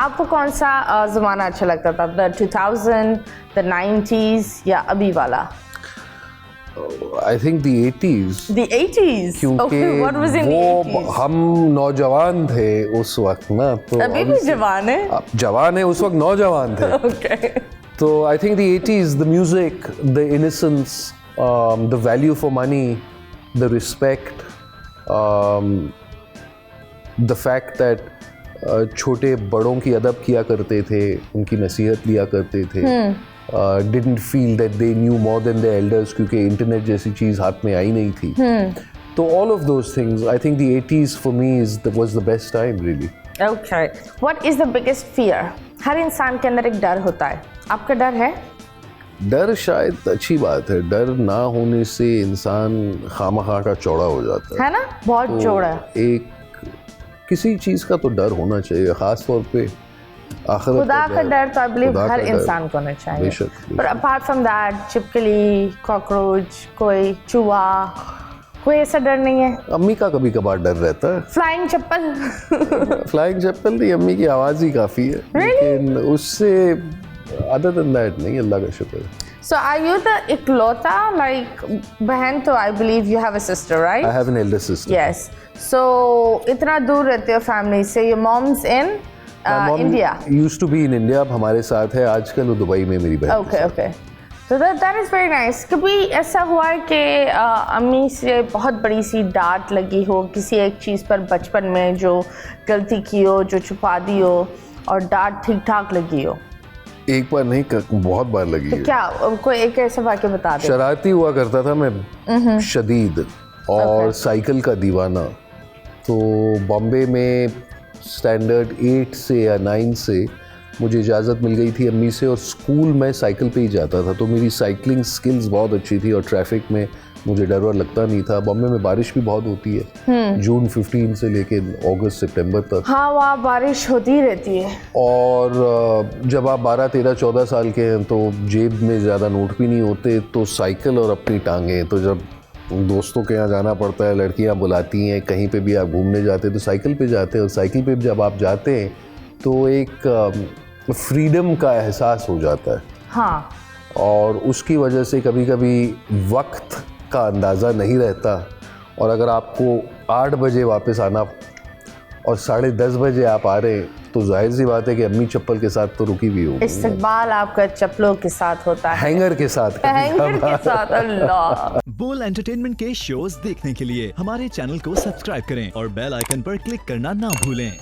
आपको कौन सा ज़माना अच्छा लगता था, द 2000, द 90s या अभी वाला? I think the 80s। The 80s? क्योंकि Okay, what was in the वो 80s? हम नौजवान थे उस वक्त ना, तो अभी भी जवान है? अब जवान है, उस वक्त नौजवान थे। Okay. तो I think the 80s, the music, the innocence, the value for money, the respect, the fact that छोटे बड़ों की अदब किया करते थे, उनकी नसीहत लिया करते थे, didn't feel that they knew more than their elders, क्योंकि इंटरनेट जैसी चीज़ हाथ में आई नहीं थी। तो all of those things, I think the 80s for me was the best time really. Okay. What is the biggest fear? हर इंसान के अंदर एक डर होता है, आपका डर है? डर शायद अच्छी बात है, डर ना होने से इंसान खामखा का चौड़ा हो जाता है ना, बहुत चौड़ा। एक किसी चीज़ का तो डर होना चाहिए, ख़ास तौर पे आखिरत खुदा का डर तो आई बिलीव खुदा हर का डर। इंसान को होना चाहिए। बेशक, पर अपार्ट फ्रॉम दैट, छिपकली, कॉकरोच, कोई चूहा, कोई ऐसा डर नहीं है? अम्मी का कभी कभार डर रहता है। फ्लाइंग चप्पल? फ्लाइंग चप्पल नहीं, अम्मी की आवाज़ ही काफ़ी है। लेकिन उससे अदर देन दैट नहीं, अल्लाह का शुक्र है। So are you the इकलौता, like बहन तो I believe you have a sister, right? I have an elder sister. Yes. So इतना दूर रहते हो फैमिली से, your mom's in My mom India? used to be in India, अब हमारे साथ है, आजकल वो दुबई में मेरी बहन के Okay, साथ। okay. तो that is very nice. कभी ऐसा हुआ है कि अम्मी से बहुत बड़ी सी डांट लगी हो किसी एक चीज़ पर बचपन में, जो गलती की हो, जो छुपा दी हो, और डांट ठीक ठाक लगी हो? एक बार नहीं, बहुत बार लगी तो है। क्या कोई एक ऐसा वाक्य बता दे। शरारती हुआ करता था मैं, शदीद, और साइकिल का दीवाना। तो बॉम्बे में स्टैंडर्ड 8 से या 9 से मुझे इजाज़त मिल गई थी अम्मी से, और स्कूल में साइकिल पे ही जाता था, तो मेरी साइकिलिंग स्किल्स बहुत अच्छी थी और ट्रैफिक में मुझे डर वर लगता नहीं था। बॉम्बे में बारिश भी बहुत होती है, जून 15 से लेके अगस्त सितंबर तक। हाँ, वहाँ बारिश होती रहती है। और जब आप 12, 13, 14 साल के हैं तो जेब में ज़्यादा नोट भी नहीं होते, तो साइकिल और अपनी टांगें, तो जब दोस्तों के यहाँ जाना पड़ता है, लड़कियाँ बुलाती हैं, कहीं पे भी आप घूमने जाते हैं तो साइकिल पे जाते हैं, और साइकिल पे जब आप जाते हैं तो एक फ्रीडम का एहसास हो जाता है। हाँ। और उसकी वजह से कभी कभी वक्त का अंदाज़ा नहीं रहता, और अगर आपको 8 बजे वापस आना और 10:30 बजे आप आ रहे हैं, तो जाहिर सी बात है कि अम्मी चप्पल के साथ तो रुकी भी होगी। इस्तकबाल आपका चप्पलों के साथ होता है, हैंगर के साथ। हैंगर के साथ। अल्लाह। बोल एंटरटेनमेंट के शोज देखने के लिए हमारे चैनल को सब्सक्राइब करें और बेल आइकन पर क्लिक करना ना भूलें।